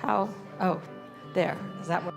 How? Oh, there. Is that what?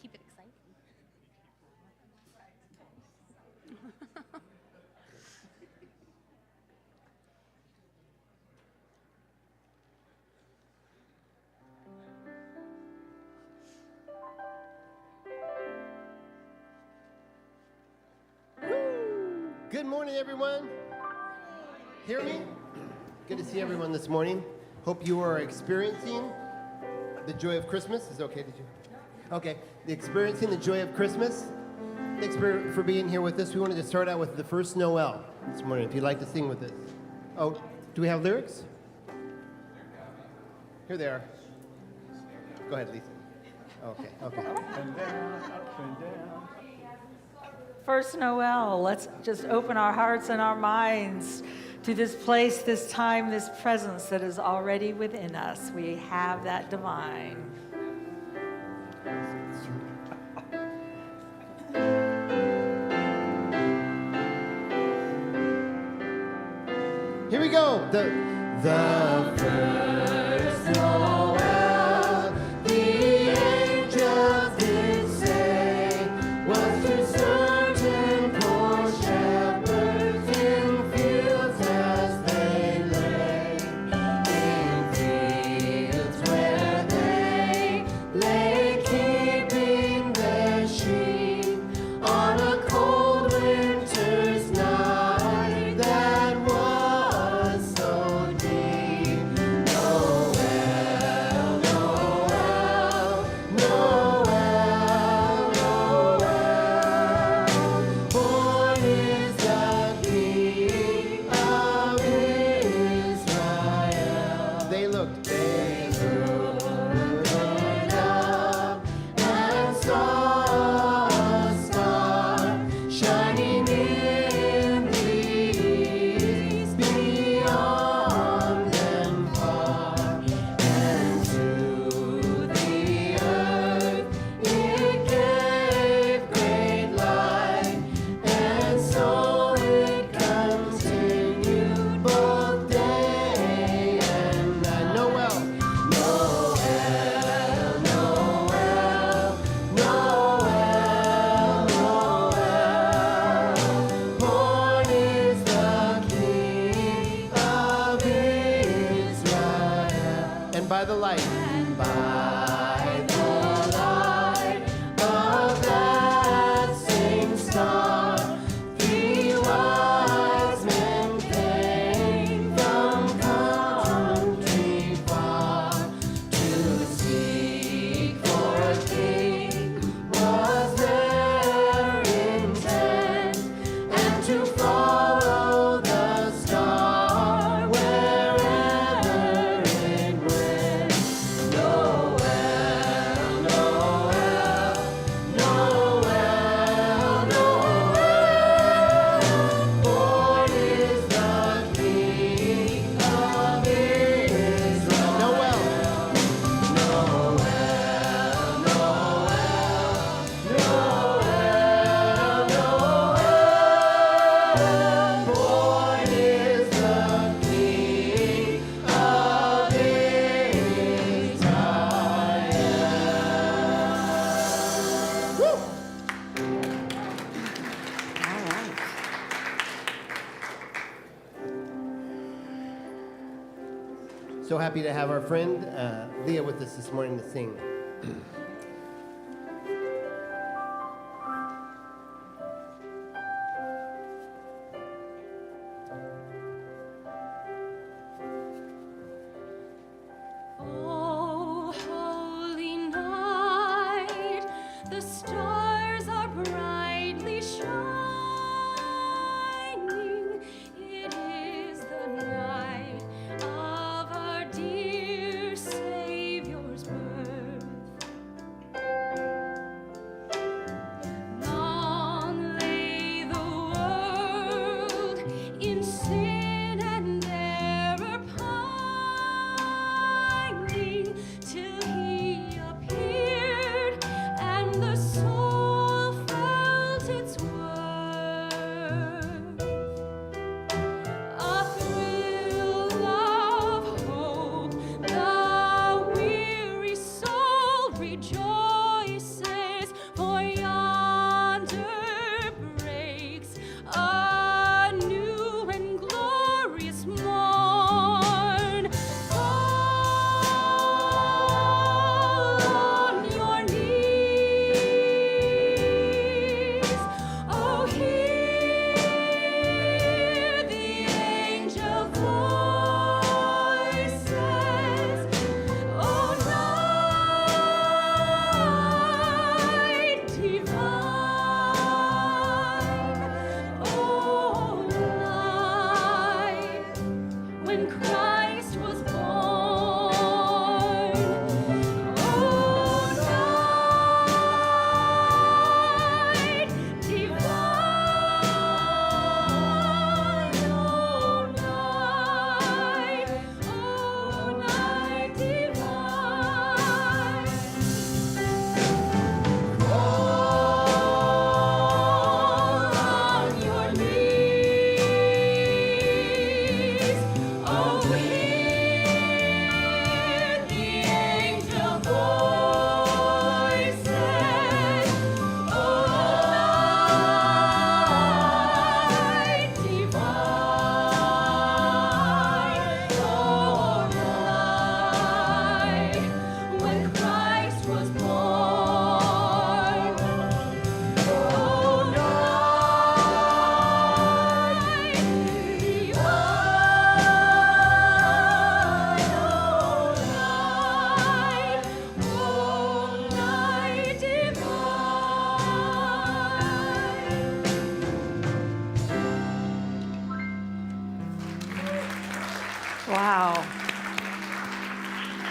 Keep it exciting. Good morning, everyone. Hear me? Good to see everyone this morning. Hope you are experiencing the joy of Christmas. Is it okay? Did you? Okay. Experiencing the joy of Christmas. Thanks for being here with us. We wanted to start out with the first Noel this morning, if you'd like to sing with us. Oh, do we have lyrics? Here they are. Go ahead, Lisa. Okay. Up and down, up and down. First Noel, let's just open our hearts and our minds to this place, this time, this presence that is already within us. We have that divine. Here we go. The first Noel, the angels did say, was to certain poor shepherds in fields as they lay, in fields where they lay keeping their sheep on a cold winter's night that was so deep. No by the light. By the light of that same star, 3 wise men came from country far to seek for a king. Was their intent, and to follow the star wherever it went. Noel, Noel, Noel, Noel, born is the King of Israel. Noel. Noel, Noel, Noel, Noel, born is the King of Israel. All right. So happy to have our friend Leah with us this morning to sing. Oh, holy night, the stars are brightly shining. It is the night of our dear Savior's birth. Long lay the world in sin and error pining, till he appeared and the soul felt its worth. A thrill of hope, the weary soul rejoices, for yonder breaks a new and glorious morn. Fall on your knees, oh, hear the angel voices, oh, night divine, oh, night when Christ was born. Oh, night divine, oh, night divine. Fall on your knees, oh, hear the angel voices, oh, night divine, oh, night when Christ was born. Oh, night divine, oh, night divine. Wow.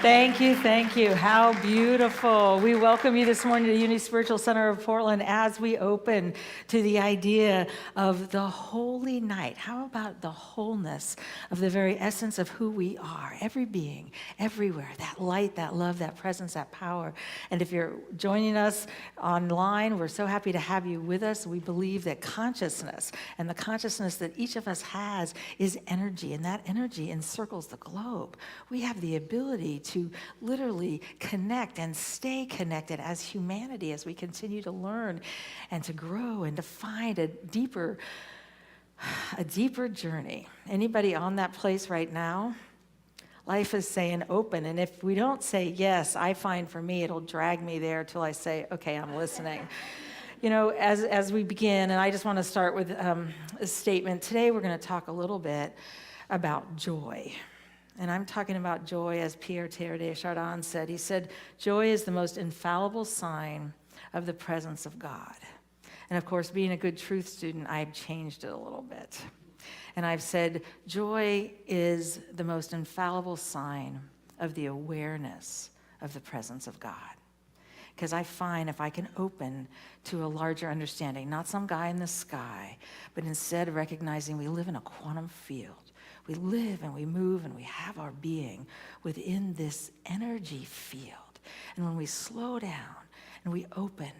Thank you, thank you. How beautiful. We welcome you this morning to the Unity Spiritual Center of Portland as we open to the idea of the holy night. How about the wholeness of the very essence of who we are, every being, everywhere, that light, that love, that presence, that power. And if you're joining us online, we're so happy to have you with us. We believe that consciousness and the consciousness that each of us has is energy, and that energy encircles the globe. We have the ability to literally connect and stay connected as humanity as we continue to learn and to grow and to find a deeper journey. Anybody on that place right now? Life is saying open. And if we don't say yes, I find for me, it'll drag me there till I say, okay, I'm listening. You know, as we begin, and I just want to start with a statement. Today we're going to talk a little bit about joy. And I'm talking about joy, as Pierre Teilhard Chardin said. He said, joy is the most infallible sign of the presence of God. And of course, being a good truth student, I've changed it a little bit. And I've said, joy is the most infallible sign of the awareness of the presence of God. Because I find if I can open to a larger understanding, not some guy in the sky, but instead recognizing we live in a quantum field. We live and we move and we have our being within this energy field. And when we slow down and we open,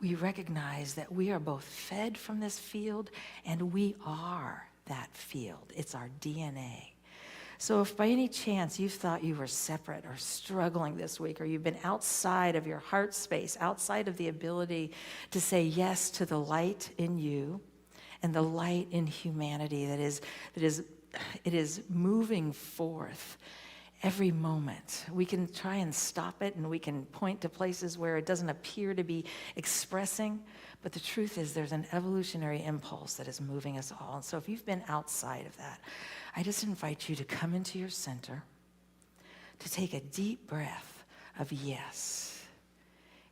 we recognize that we are both fed from this field and we are that field. It's our DNA. So if by any chance you thought you were separate or struggling this week, or you've been outside of your heart space, outside of the ability to say yes to the light in you and the light in humanity that is moving forth every moment. We can try and stop it, and we can point to places where it doesn't appear to be expressing, but the truth is there's an evolutionary impulse that is moving us all. And so if you've been outside of that, I just invite you to come into your center, to take a deep breath of yes.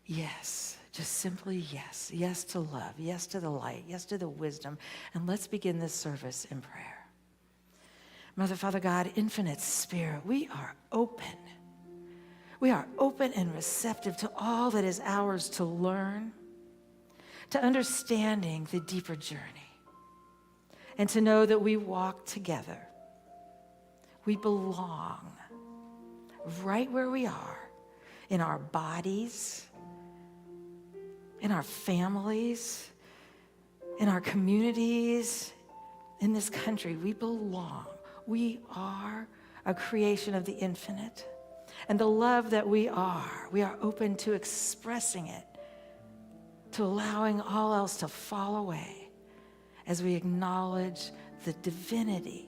Yes, just simply yes. Yes to love, yes to the light, yes to the wisdom. And let's begin this service in prayer. Mother, Father God, infinite Spirit, we are open. We are open and receptive to all that is ours to learn, to understanding the deeper journey, and to know that we walk together. We belong right where we are, in our bodies, in our families, in our communities, in this country. We belong. We are a creation of the infinite. And the love that we are open to expressing it, to allowing all else to fall away as we acknowledge the divinity,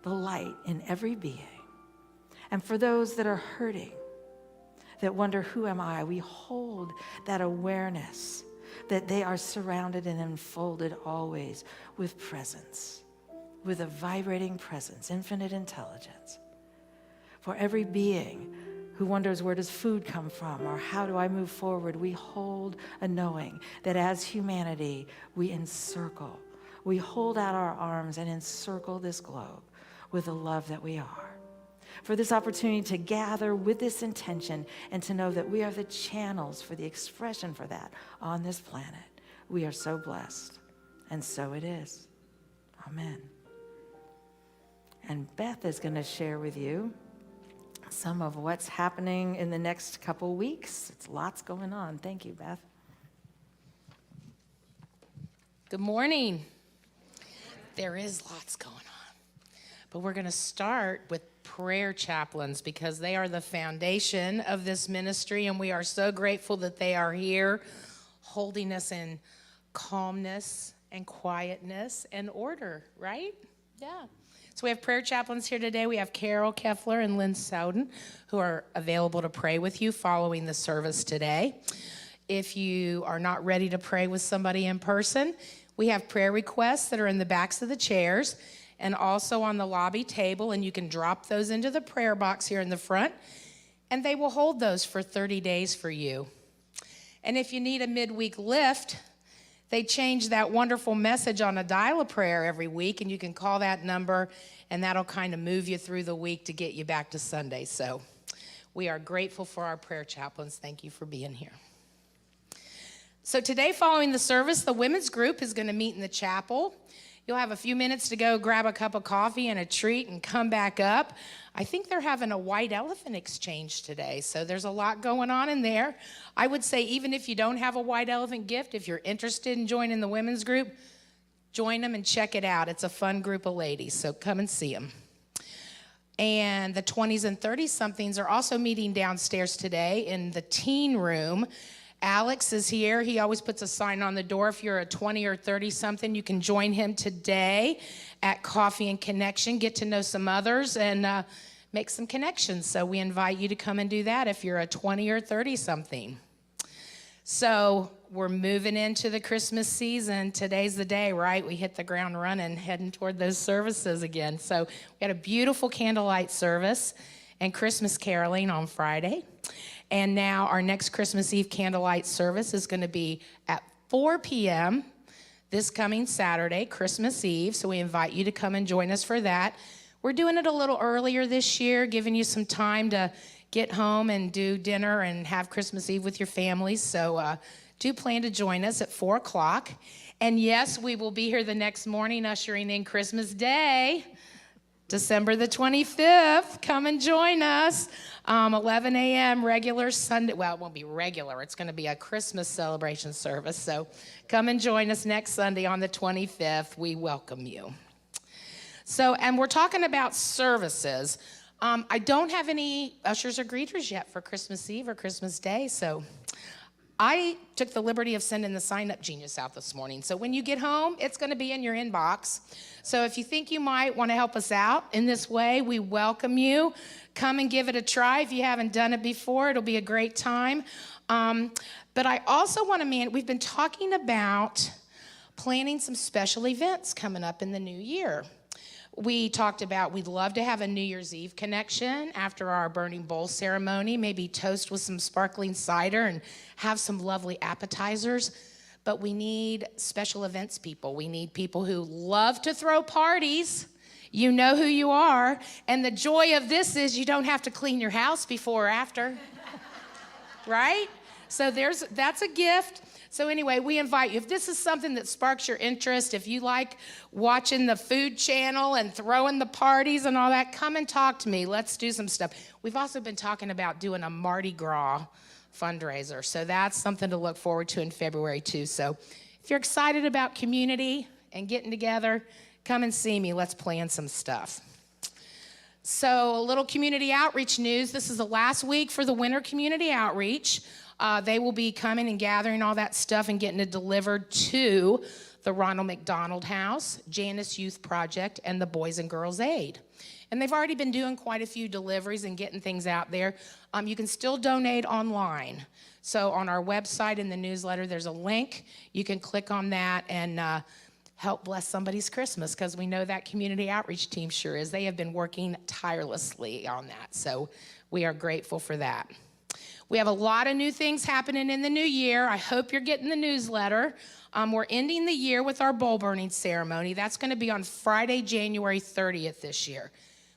the light in every being. And for those that are hurting, that wonder, who am I? We hold that awareness that they are surrounded and enfolded always with presence, with a vibrating presence, infinite intelligence. For every being who wonders, where does food come from, or how do I move forward, we hold a knowing that as humanity, we encircle, we hold out our arms and encircle this globe with the love that we are. For this opportunity to gather with this intention and to know that we are the channels for the expression for that on this planet. We are so blessed, and so it is. Amen. And Beth is going to share with you some of what's happening in the next couple weeks. It's lots going on. Thank you, Beth. Good morning. There is lots going on. But we're going to start with prayer chaplains because they are the foundation of this ministry, and we are so grateful that they are here holding us in calmness and quietness and order, right? Yeah. So we have prayer chaplains here today. We have Carol Keffler and Lynn Sowden who are available to pray with you following the service today. If you are not ready to pray with somebody in person, we have prayer requests that are in the backs of the chairs and also on the lobby table, and you can drop those into the prayer box here in the front, and they will hold those for 30 days for you. And if you need a midweek lift, they change that wonderful message on a dial-a-prayer every week, and you can call that number, and that'll kind of move you through the week to get you back to Sunday. So we are grateful for our prayer chaplains. Thank you for being here. So today, following the service, the women's group is going to meet in the chapel. You'll have a few minutes to go grab a cup of coffee and a treat and come back up. I think they're having a white elephant exchange today, so there's a lot going on in there. I would say even if you don't have a white elephant gift, if you're interested in joining the women's group, join them and check it out. It's a fun group of ladies, so come and see them. And the 20s and 30-somethings are also meeting downstairs today in the teen room. Alex is here. He always puts a sign on the door. If you're a 20 or 30-something, you can join him today at Coffee and Connection, get to know some others, and make some connections. So we invite you to come and do that if you're a 20 or 30 something. So we're moving into the Christmas season. Today's the day, right? We hit the ground running, heading toward those services again. So we had a beautiful candlelight service and Christmas caroling on Friday. And now our next Christmas Eve candlelight service is going to be at 4 p.m. this coming Saturday, Christmas Eve. So we invite you to come and join us for that. We're doing it a little earlier this year, giving you some time to get home and do dinner and have Christmas Eve with your families. So do plan to join us at 4 o'clock. And yes, we will be here the next morning ushering in Christmas Day, December the 25th. Come and join us. 11 a.m. regular Sunday. Well, it won't be regular. It's going to be a Christmas celebration service. So come and join us next Sunday on the 25th. We welcome you. So, and we're talking about services. I don't have any ushers or greeters yet for Christmas Eve or Christmas Day, so I took the liberty of sending the sign-up genius out this morning. So when you get home, it's going to be in your inbox. So if you think you might want to help us out in this way, we welcome you. Come and give it a try. If you haven't done it before, it'll be a great time. But I also want to we've been talking about planning some special events coming up in the new year. We talked about we'd love to have a New Year's Eve connection after our burning bowl ceremony, maybe toast with some sparkling cider and have some lovely appetizers. But we need special events people. We need people who love to throw parties. You know who you are. And the joy of this is you don't have to clean your house before or after, right? So that's a gift. So anyway, we invite you. If this is something that sparks your interest, if you like watching the food channel and throwing the parties and all that, come and talk to me. Let's do some stuff. We've also been talking about doing a Mardi Gras fundraiser. So that's something to look forward to in February too. So if you're excited about community and getting together, come and see me. Let's plan some stuff. So a little community outreach news. This is the last week for the winter community outreach. They will be coming and gathering all that stuff and getting it delivered to the Ronald McDonald House, Janus Youth Project, and the Boys and Girls Aid. And they've already been doing quite a few deliveries and getting things out there. You can still donate online. So on our website in the newsletter, there's a link. You can click on that and help bless somebody's Christmas, because we know that community outreach team sure is. They have been working tirelessly on that. So we are grateful for that. We have a lot of new things happening in the new year. I hope you're getting the newsletter. We're ending the year with our bowl burning ceremony. That's going to be on Friday, January 30th this year.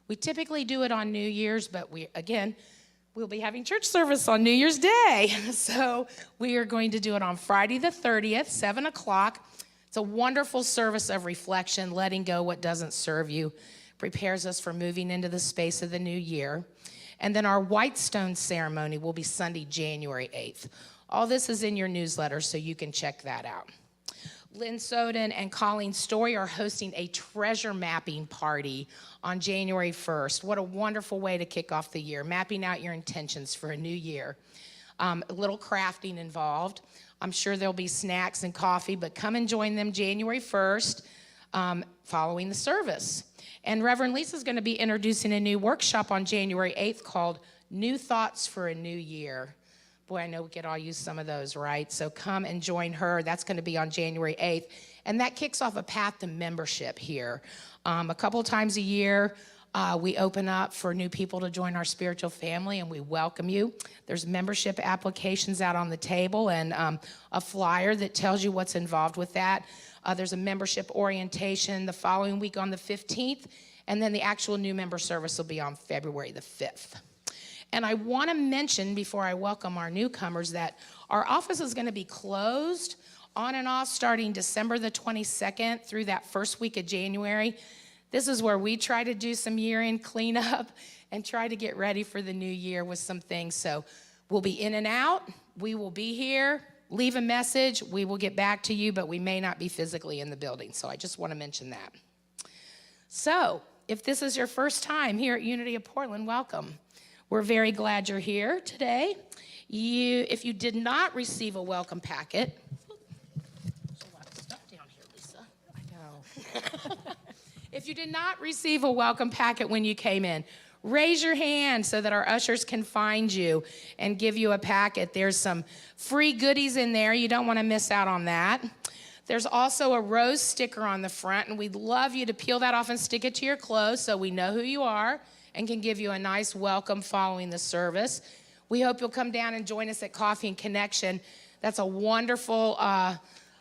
We typically do it on New Year's, but we'll be having church service on New Year's Day. So we are going to do it on Friday the 30th, 7 o'clock. It's a wonderful service of reflection, letting go what doesn't serve you, prepares us for moving into the space of the new year. And then our White Stone ceremony will be Sunday, January 8th. All this is in your newsletter, so you can check that out. Lynn Soden and Colleen Story are hosting a treasure mapping party on January 1st. What a wonderful way to kick off the year, mapping out your intentions for a new year. A little crafting involved. I'm sure there'll be snacks and coffee, but come and join them January 1st following the service. And Reverend Lisa's going to be introducing a new workshop on January 8th called New Thoughts for a New Year. Boy, I know we could all use some of those, right? So come and join her. That's going to be on January 8th. And that kicks off a path to membership here. A couple times a year, we open up for new people to join our spiritual family, and we welcome you. There's membership applications out on the table and a flyer that tells you what's involved with that. There's a membership orientation the following week on the 15th, and then the actual new member service will be on February the 5th. And I want to mention before I welcome our newcomers that our office is going to be closed on and off starting December the 22nd through that first week of January. This is where we try to do some year-end cleanup and try to get ready for the new year with some things. So we'll be in and out. We will be here. Leave a message. We will get back to you, but we may not be physically in the building. So I just want to mention that. So if this is your first time here at Unity of Portland, welcome. We're very glad you're here today. If you did not receive a welcome packet, there's a lot of stuff down here, Lisa. I know. If you did not receive a welcome packet when you came in, raise your hand so that our ushers can find you and give you a packet. There's some free goodies in there. You don't want to miss out on that. There's also a rose sticker on the front, and we'd love you to peel that off and stick it to your clothes so we know who you are and can give you a nice welcome following the service. We hope you'll come down and join us at Coffee and Connection. That's a wonderful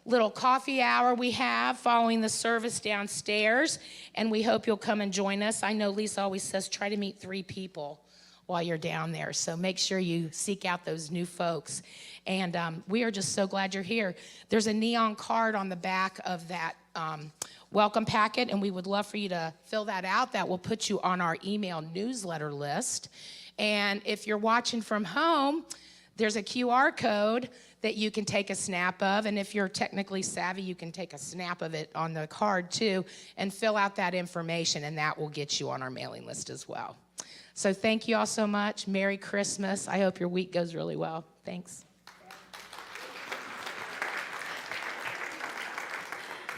little coffee hour we have following the service downstairs, and we hope you'll come and join us. I know Lisa always says try to meet 3 people while you're down there, so make sure you seek out those new folks. And we are just so glad you're here. There's a neon card on the back of that welcome packet, and we would love for you to fill that out. That will put you on our email newsletter list. And if you're watching from home, there's a QR code that you can take a snap of, and if you're technically savvy, you can take a snap of it on the card too and fill out that information, and that will get you on our mailing list as well. So thank you all so much. Merry Christmas. I hope your week goes really well. Thanks.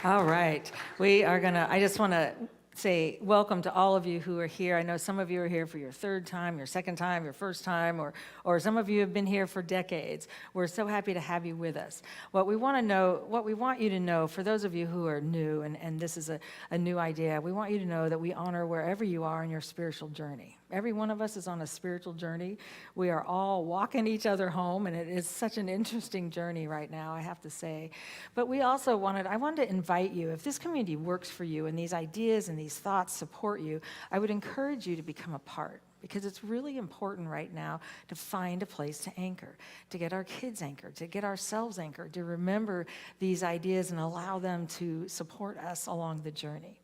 All right. I just want to say welcome to all of you who are here. I know some of you are here for your 3rd time, your 2nd time, your 1st time, or some of you have been here for decades. We're so happy to have you with us. What we want you to know, for those of you who are new, and this is a new idea, we want you to know that we honor wherever you are in your spiritual journey. Every one of us is on a spiritual journey. We are all walking each other home, and it is such an interesting journey right now, I have to say. But I wanted to invite you, if this community works for you and these ideas and these thoughts support you, I would encourage you to become a part, because it's really important right now to find a place to anchor, to get our kids anchored, to get ourselves anchored, to remember these ideas and allow them to support us along the journey.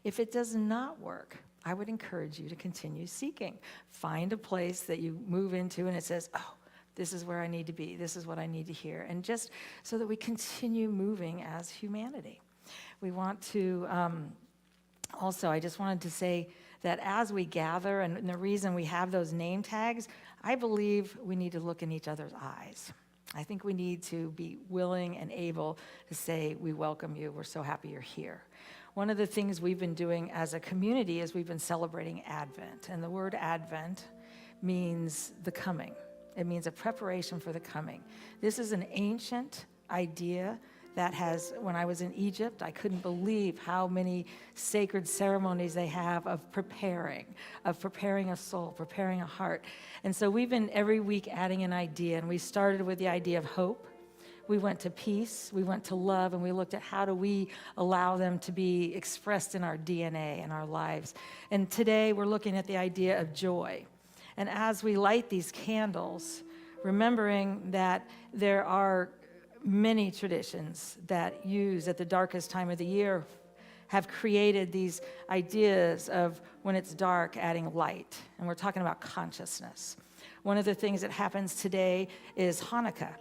If it does not work, I would encourage you to continue seeking. Find a place that you move into and it says, oh, this is where I need to be. This is what I need to hear. And just so that we continue moving as humanity. We want to, also, I just wanted to say that as we gather, and the reason we have those name tags, I believe we need to look in each other's eyes. I think we need to be willing and able to say, we welcome you. We're so happy you're here. One of the things we've been doing as a community is we've been celebrating Advent. And the word Advent means the coming. It means a preparation for the coming. This is an ancient idea that when I was in Egypt, I couldn't believe how many sacred ceremonies they have of preparing a soul, preparing a heart. And so we've been every week adding an idea, and we started with the idea of hope. We went to peace, we went to love, and we looked at how do we allow them to be expressed in our DNA and our lives. And today we're looking at the idea of joy. And as we light these candles, remembering that there are many traditions that use at the darkest time of the year have created these ideas of when it's dark, adding light. And we're talking about consciousness. One of the things that happens today is Hanukkah.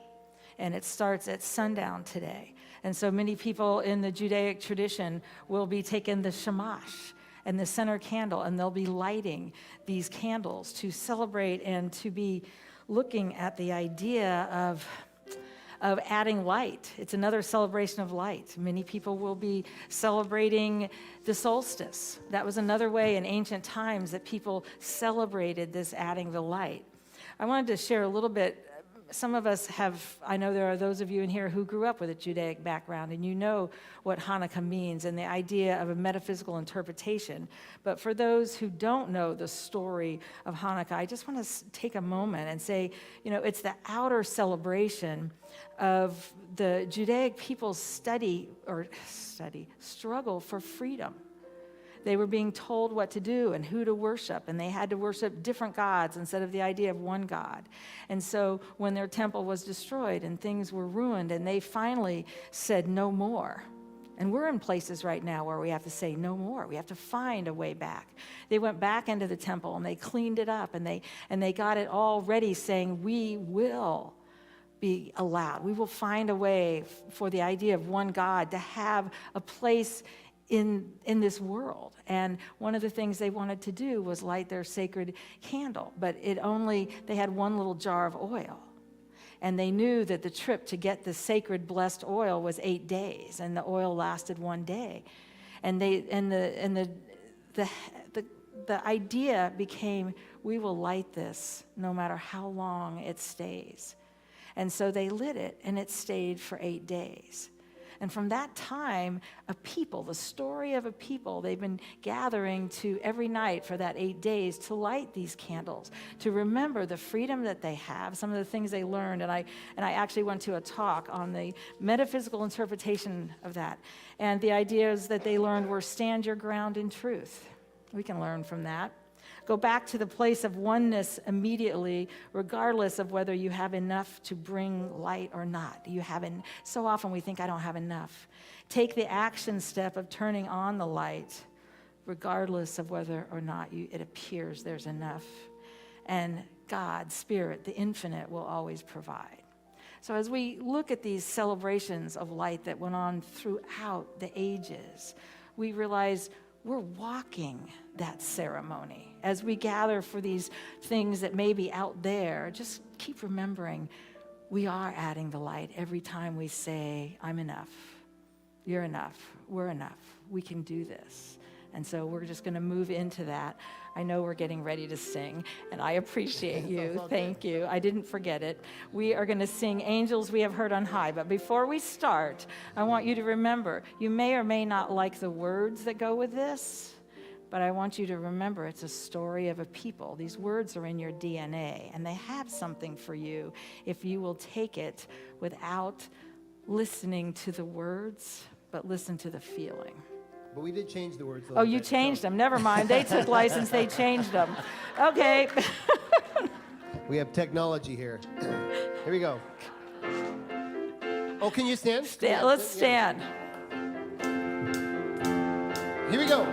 And it starts at sundown today. And so many people in the Judaic tradition will be taking the shamash and the center candle, and they'll be lighting these candles to celebrate and to be looking at the idea of adding light. It's another celebration of light. Many people will be celebrating the solstice. That was another way in ancient times that people celebrated this adding the light. I wanted to share a little bit. Some of us I know there are those of you in here who grew up with a Judaic background, and you know what Hanukkah means and the idea of a metaphysical interpretation. But for those who don't know the story of Hanukkah, I just want to take a moment and say, it's the outer celebration of the Judaic people's struggle for freedom. They were being told what to do and who to worship, and they had to worship different gods instead of the idea of one God. And so when their temple was destroyed and things were ruined, and they finally said no more. And we're in places right now where we have to say no more. We have to find a way back. They went back into the temple and they cleaned it up, and they got it all ready, saying, we will be allowed. We will find a way for the idea of one God to have a place in this world. And one of the things they wanted to do was light their sacred candle, but they had one little jar of oil. And they knew that the trip to get the sacred blessed oil was 8 days, and the oil lasted 1 day. And the the idea became, we will light this no matter how long it stays. And so they lit it, and it stayed for 8 days. And from that time, a people, the story of a people, they've been gathering to every night for that 8 days to light these candles, to remember the freedom that they have, some of the things they learned. And I actually went to a talk on the metaphysical interpretation of that. And the ideas that they learned were stand your ground in truth. We can learn from that. Go back to the place of oneness immediately, regardless of whether you have enough to bring light or not. So often we think, I don't have enough. Take the action step of turning on the light, regardless of whether or not it appears there's enough. And God, Spirit, the infinite, will always provide. So as we look at these celebrations of light that went on throughout the ages, we realize we're walking that ceremony. As we gather for these things that may be out there, just keep remembering we are adding the light every time we say, I'm enough, you're enough, we're enough, we can do this. And so we're just going to move into that. I know we're getting ready to sing, and I appreciate you. Thank you. I didn't forget it. We are going to sing Angels We Have Heard on High. But before we start, I want you to remember, you may or may not like the words that go with this, but I want you to remember it's a story of a people. These words are in your DNA, and they have something for you if you will take it without listening to the words, but listen to the feeling. But we did change the words a Oh, little you bit, changed so them. Never mind. They took license. They changed them. Okay. We have technology here. Here we go. Oh, can you stand? Let's stand. Here we go.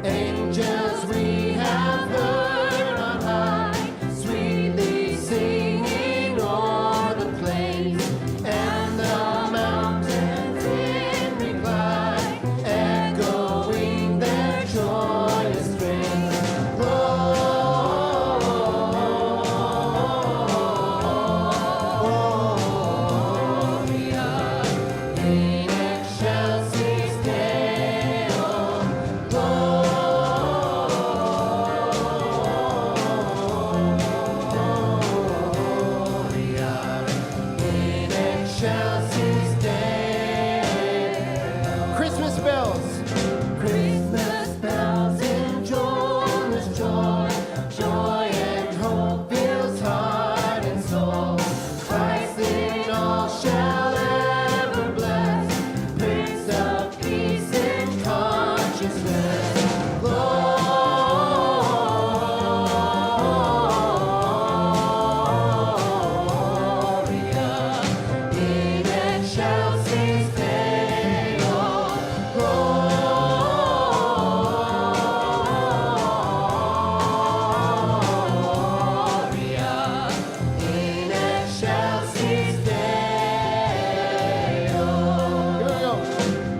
Angels we have heard on high, sweetly singing o'er the plains, and the mountains in reply, echoing their joyous strains. Gloria in excelsis Deo. Excelsis Deo. Christmas bells. Christmas bells in joyous joy, joy and hope fills heart and soul. Christ in all shall ever bless, Prince of Peace in consciousness. Gloria in excelsis Deo. Gloria in excelsis Deo. Here we go.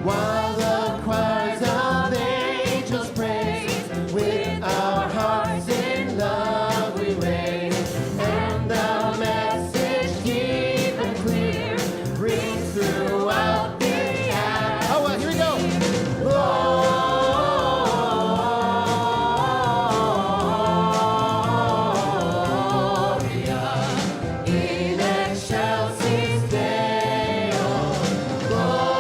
While the choirs of angels praise, with our hearts in love we raise, and the message deep and clear rings throughout the atmosphere. Oh, well, here we go. Gloria in excelsis Deo. Gloria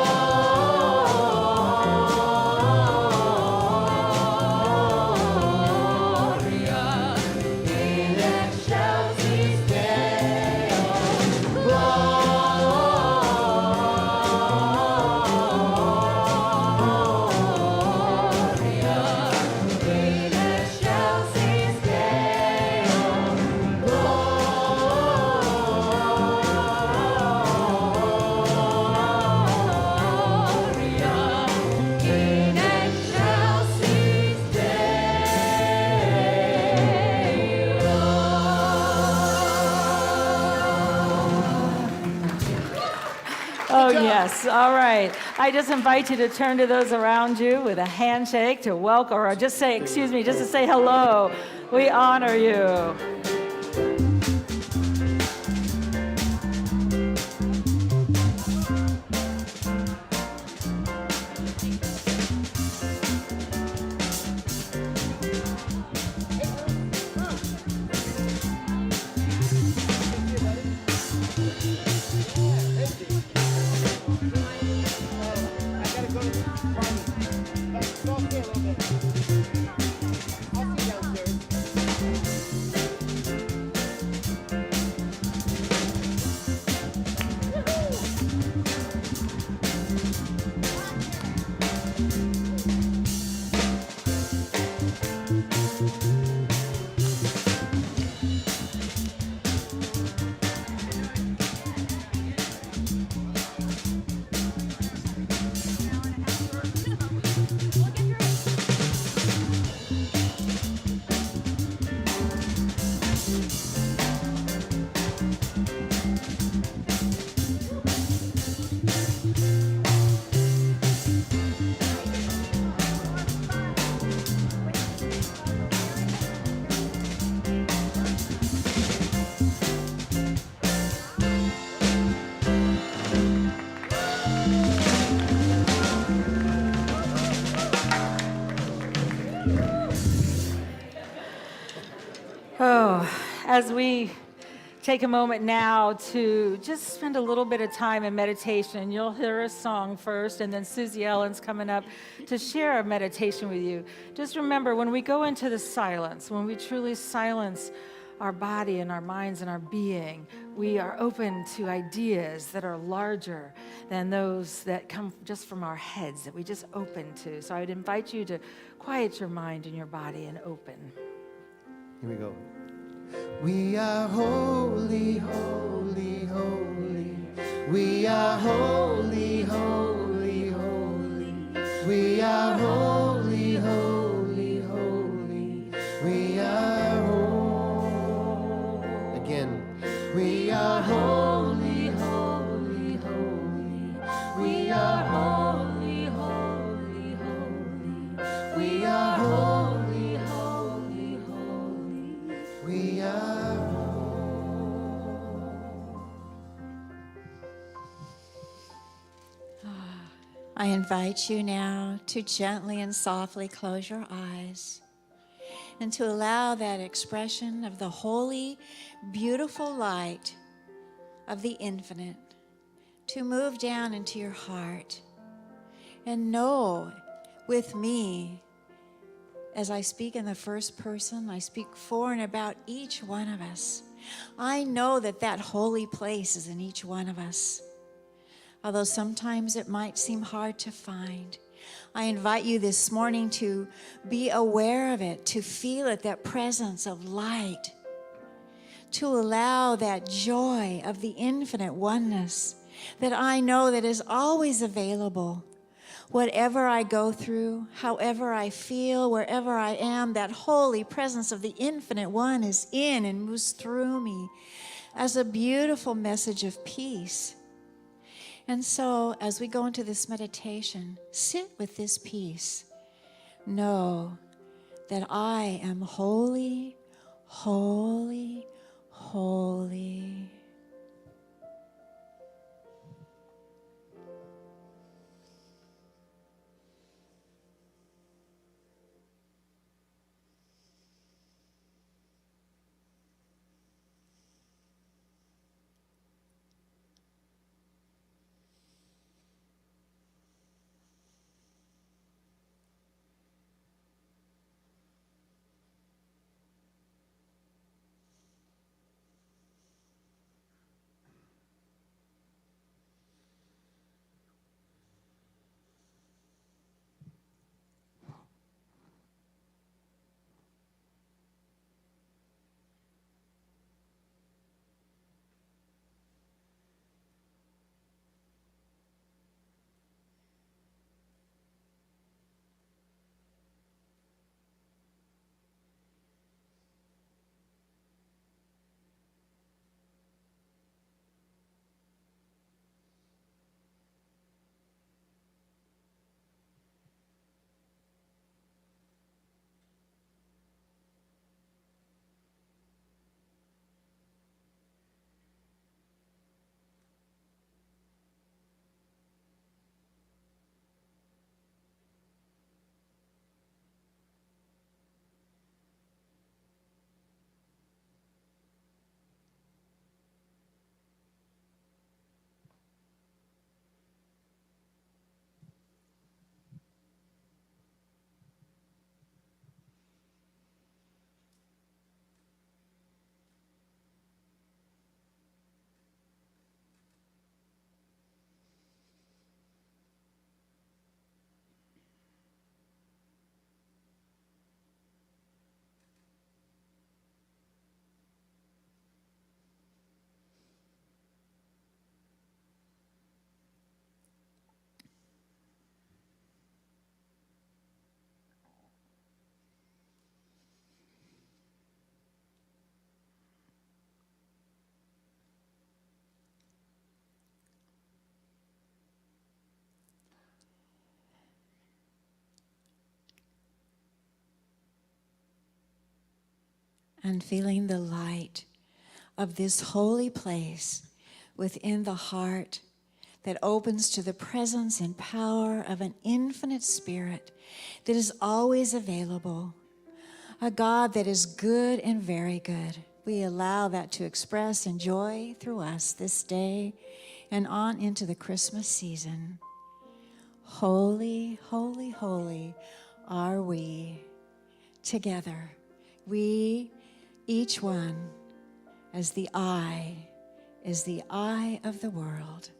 in excelsis Deo. Gloria in excelsis Deo. Gloria in excelsis Oh, yes. All right. I just invite you to turn to those around you with a handshake to welcome, or just say, excuse me, just to say hello. We honor you. as we take a moment now to just spend a little bit of time in meditation. You'll hear a song first, and then Susie Ellen's coming up to share a meditation with you. Just remember, when we go into the silence, when we truly silence our body and our minds and our being, we are open to ideas that are larger than those that come just from our heads, that we just open to. So I'd invite you to quiet your mind and your body and open. Here we go. We are holy, holy, holy. We are holy, holy, holy. We are holy, holy, holy. We are holy. Again. We are holy, holy, holy. We are holy, holy, holy. We are holy, holy, holy. We are I invite you now to gently and softly close your eyes and to allow that expression of the holy, beautiful light of the infinite to move down into your heart. And know with me, as I speak in the first person, I speak for and about each one of us. I know that that holy place is in each one of us. Although sometimes it might seem hard to find, I invite you this morning to be aware of it, to feel it, that presence of light, to allow that joy of the infinite oneness that I know that is always available. Whatever I go through, however I feel, wherever I am, that holy presence of the infinite one is in and moves through me as a beautiful message of peace. And so, as we go into this meditation, sit with this peace. Know that I am holy, holy, holy. And feeling the light of this holy place within the heart that opens to the presence and power of an infinite spirit that is always available, a God that is good and very good, we allow that to express and joy through us this day and on into the Christmas season. Holy, holy, holy are we together. We, each one, as the eye is the eye of the world.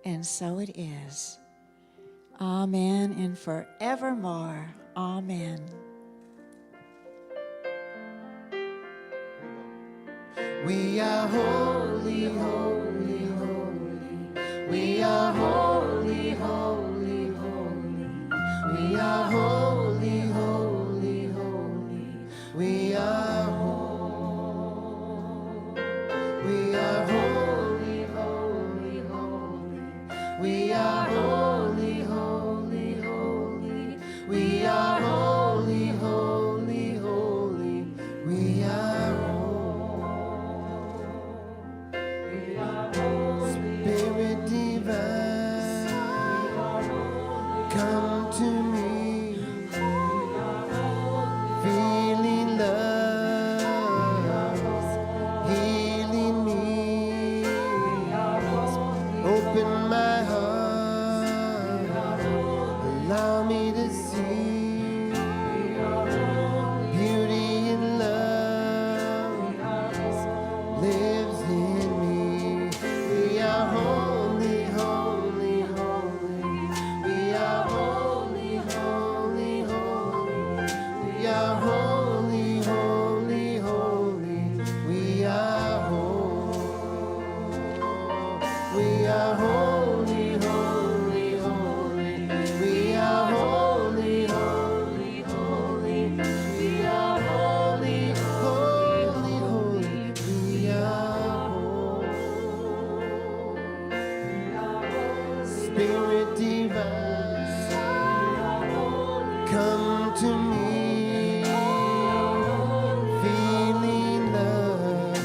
And so it is. Amen and forevermore. Amen. We are holy, holy, holy. We are holy, holy, holy. We are holy, holy, holy. We are holy. We are holy, holy, holy. We are holy, holy, holy. We are holy, holy, holy. We are Spirit divine, come to me, feeling love, healing me, open my heart, allow me to see beauty and love lives in me. We are holy, holy, holy. We are holy, holy, holy. We are holy, holy, holy. We are holy. We are holy, holy, holy. We are holy, holy, holy. We are holy, holy, holy. We are holy. Spirit divine, come to me, feeling love,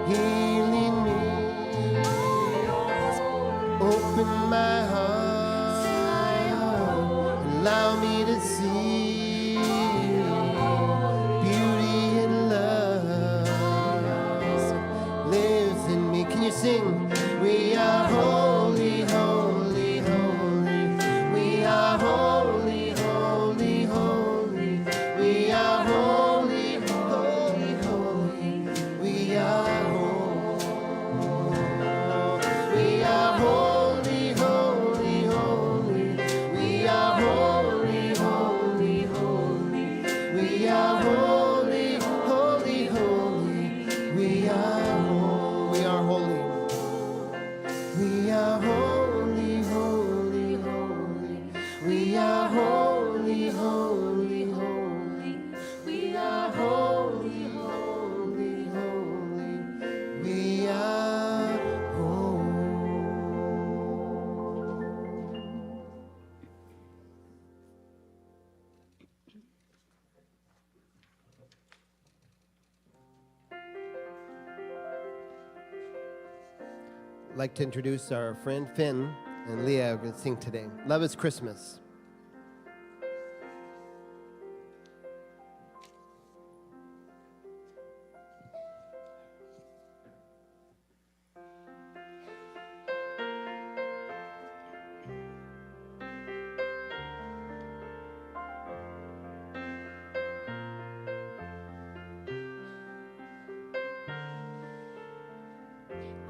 healing me, open my heart, allow me to see beauty and love lives in me. Can you sing? We are holy, holy, holy. We are holy, holy, holy. We are holy, holy, holy. We are holy. We are holy, holy, holy. We are holy, holy, holy. We are holy, holy, holy. We are holy. We are holy. We are holy, holy, holy. We are holy, holy, holy. We are holy, holy, holy. We are holy. I'd like to introduce our friend Finn and Leah are going to sing today. Love is Christmas.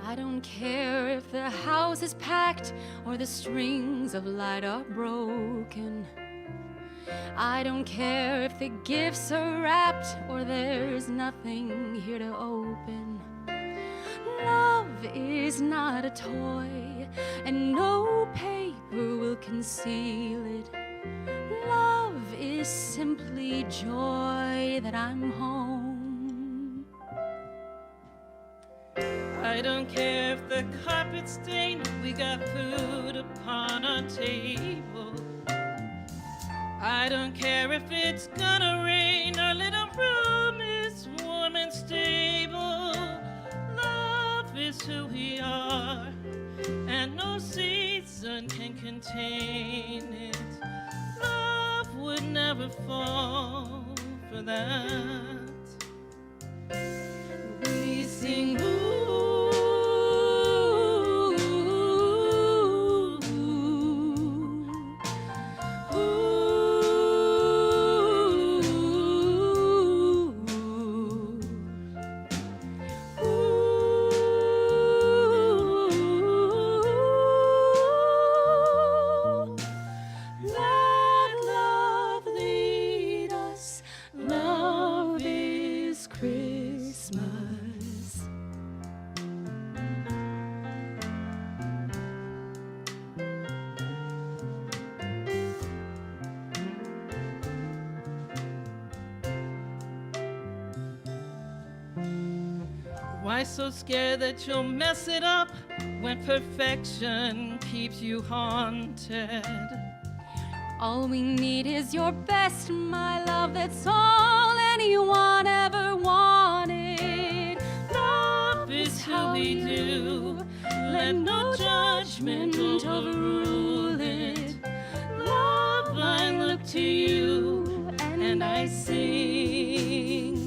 I don't care if the house is packed or the strings of light are broken. I don't care if the gifts are wrapped or there's nothing here to open. Love is not a toy, and no paper will conceal it. Love is simply joy that I'm home. I don't care if the carpet's stained, we got food upon our table. I don't care if it's gonna rain, our little room is warm and stable. Love is who we are, and no season can contain it. Love would never fall for that. Why so scared that you'll mess it up when perfection keeps you haunted? All we need is your best, my love. That's all anyone ever wanted. Love is who we do. Let no judgment overrule it. Love, I look to you and I sing.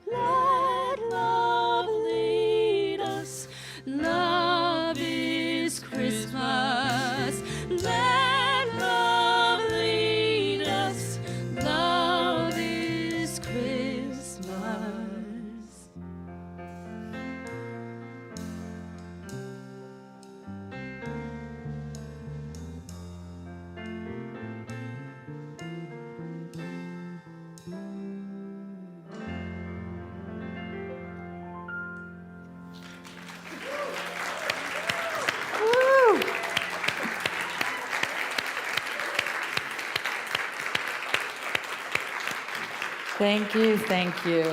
Let love lead us. Love is Christmas. Let love lead us. Love is Christmas. Woo! Thank you, thank you.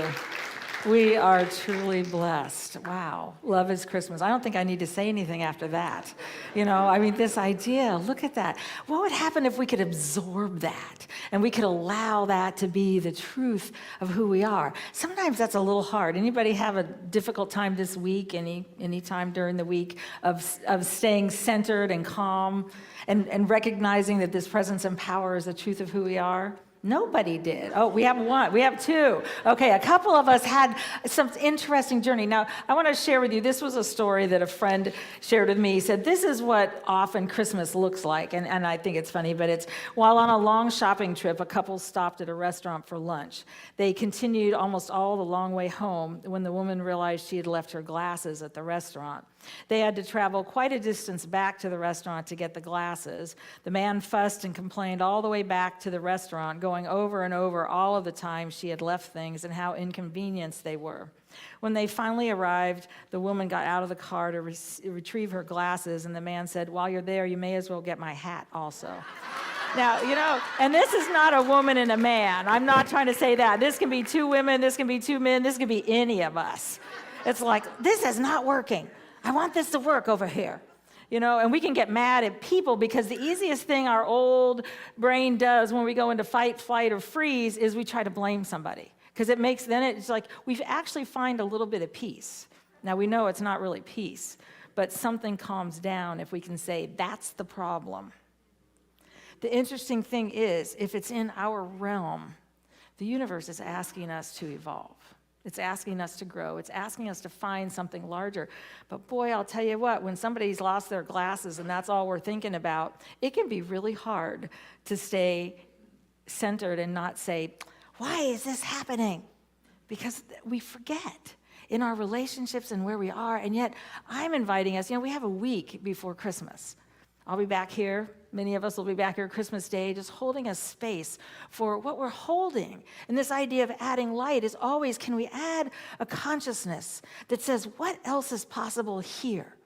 We are truly blessed. Wow. Love is Christmas. I don't think I need to say anything after that. You know, I mean, this idea, look at that. What would happen if we could absorb that and we could allow that to be the truth of who we are? Sometimes that's a little hard. Anybody have a difficult time this week, any time during the week of staying centered and calm and recognizing that this presence and power is the truth of who we are? Nobody did. Oh, we have one. We have two. Okay, a couple of us had some interesting journey. Now, I want to share with you, this was a story that a friend shared with me. He said, this is what often Christmas looks like. And I think it's funny, but it's while on a long shopping trip, a couple stopped at a restaurant for lunch. They continued almost all the long way home when the woman realized she had left her glasses at the restaurant. They had to travel quite a distance back to the restaurant to get the glasses. The man fussed and complained all the way back to the restaurant, going over and over all of the times she had left things and how inconvenienced they were. When they finally arrived, the woman got out of the car to retrieve her glasses, and the man said, while you're there, you may as well get my hat also. Now, you know, and this is not a woman and a man. I'm not trying to say that. This can be two women, this can be two men, this can be any of us. It's like, this is not working. I want this to work over here. You know, and we can get mad at people because the easiest thing our old brain does when we go into fight, flight, or freeze is we try to blame somebody. Because it makes, then it's like we actually find a little bit of peace. Now, we know it's not really peace, but something calms down if we can say, that's the problem. The interesting thing is, if it's in our realm, the universe is asking us to evolve. It's asking us to grow. It's asking us to find something larger. But boy, I'll tell you what, when somebody's lost their glasses and that's all we're thinking about, it can be really hard to stay centered and not say, why is this happening? Because we forget in our relationships and where we are. And yet I'm inviting us, you know, we have a week before Christmas. I'll be back here. Many of us will be back here Christmas Day, just holding a space for what we're holding. And this idea of adding light is always, can we add a consciousness that says, what else is possible here?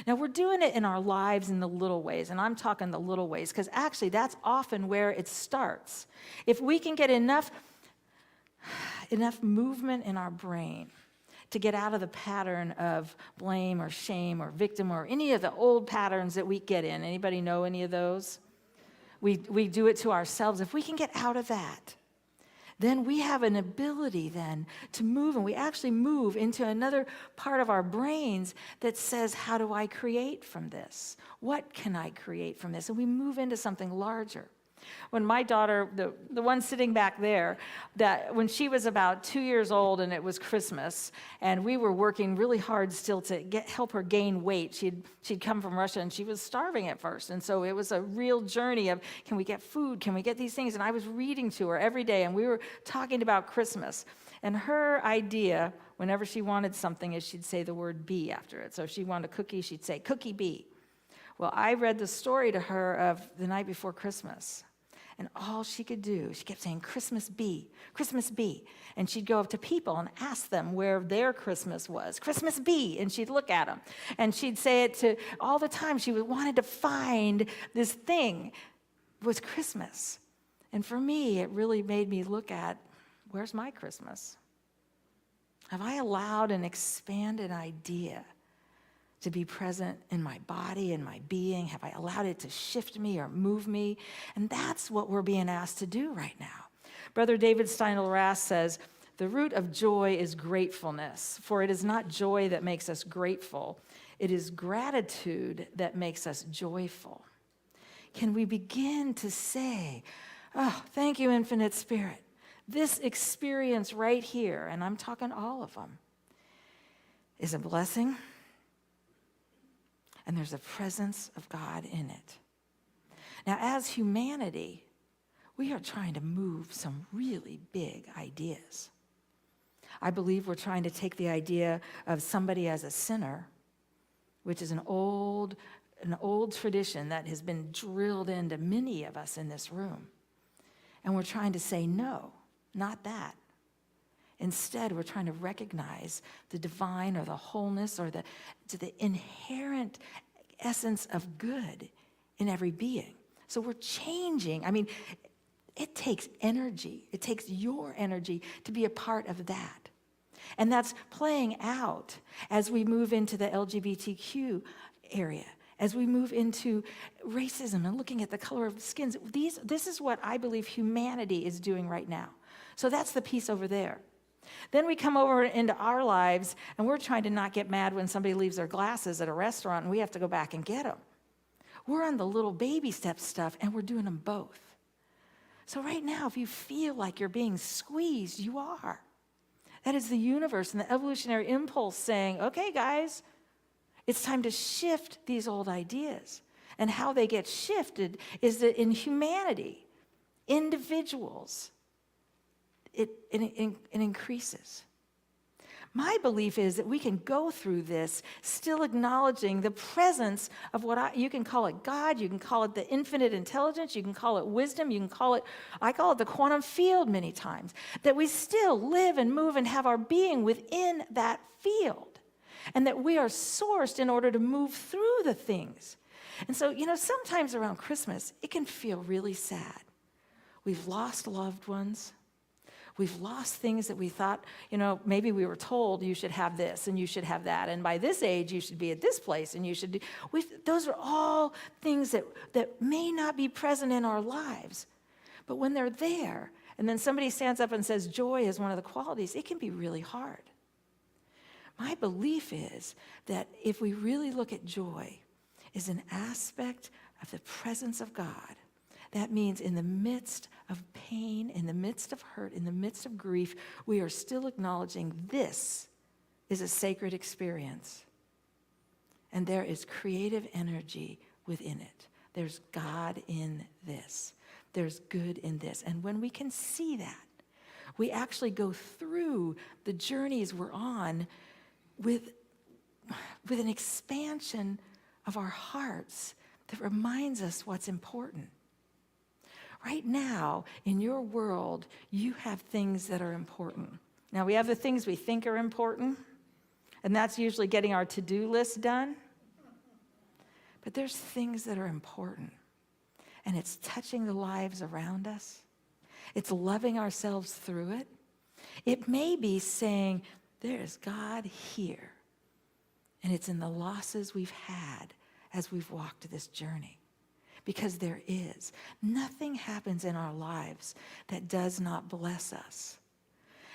Now, we're doing it in our lives in the little ways, and I'm talking the little ways, because actually that's often where it starts. If we can get enough movement in our brain to get out of the pattern of blame or shame or victim or any of the old patterns that we get in. Anybody know any of those? We do it to ourselves. If we can get out of that, then we have an ability then to move, and we actually move into another part of our brains that says, how do I create from this? What can I create from this? And we move into something larger. When my daughter, the one sitting back there, that when she was about 2 years old and it was Christmas, and we were working really hard still to help her gain weight. She'd come from Russia and she was starving at first, and so it was a real journey of, can we get food? Can we get these things? And I was reading to her every day, and we were talking about Christmas. And her idea, whenever she wanted something, is she'd say the word "bee" after it. So if she wanted a cookie, she'd say "cookie bee." Well, I read the story to her of the night before Christmas. And all she could do, she kept saying, "Christmas bee, Christmas bee." And she'd go up to people and ask them where their Christmas was. "Christmas bee." And she'd look at them. And she'd say it to all the time. She wanted to find this thing was Christmas. And for me, it really made me look at, where's my Christmas? Have I allowed an expanded idea to be present in my body and my being? Have I allowed it to shift me or move me? And that's what we're being asked to do right now. Brother David Steindl-Rast says, "The root of joy is gratefulness, for it is not joy that makes us grateful. It is gratitude that makes us joyful." Can we begin to say, "Oh, thank you, Infinite Spirit. This experience right here," and I'm talking all of them, is a blessing. And there's a presence of God in it. Now, as humanity, we are trying to move some really big ideas. I believe we're trying to take the idea of somebody as a sinner, which is an old tradition that has been drilled into many of us in this room. And we're trying to say, no, not that. Instead, we're trying to recognize the divine or the wholeness or the inherent essence of good in every being. So we're changing. I mean, it takes energy. It takes your energy to be a part of that. And that's playing out as we move into the LGBTQ area, as we move into racism and looking at the color of skins. This is what I believe humanity is doing right now. So that's the piece over there. Then we come over into our lives, and we're trying to not get mad when somebody leaves their glasses at a restaurant and we have to go back and get them. We're on the little baby step stuff, and we're doing them both. So right now, if you feel like you're being squeezed, you are. That is the universe and the evolutionary impulse saying, okay, guys, it's time to shift these old ideas. And how they get shifted is that in humanity, individuals, it increases. My belief is that we can go through this still acknowledging the presence of you can call it God, you can call it the infinite intelligence, you can call it wisdom, I call it the quantum field many times, that we still live and move and have our being within that field, and that we are sourced in order to move through the things. And so, sometimes around Christmas, it can feel really sad. We've lost loved ones. We've lost things that we thought, maybe we were told you should have this and you should have that. And by this age, you should be at this place and you should do. Those are all things that may not be present in our lives. But when they're there, and then somebody stands up and says joy is one of the qualities, it can be really hard. My belief is that if we really look at joy as an aspect of the presence of God, that means in the midst of pain, in the midst of hurt, in the midst of grief, we are still acknowledging this is a sacred experience. And there is creative energy within it. There's God in this. There's good in this. And when we can see that, we actually go through the journeys we're on with an expansion of our hearts that reminds us what's important. Right now, in your world, you have things that are important. Now, we have the things we think are important, and that's usually getting our to-do list done. But there's things that are important, and it's touching the lives around us. It's loving ourselves through it. It may be saying, there is God here, and it's in the losses we've had as we've walked this journey. Because there is. Nothing happens in our lives that does not bless us.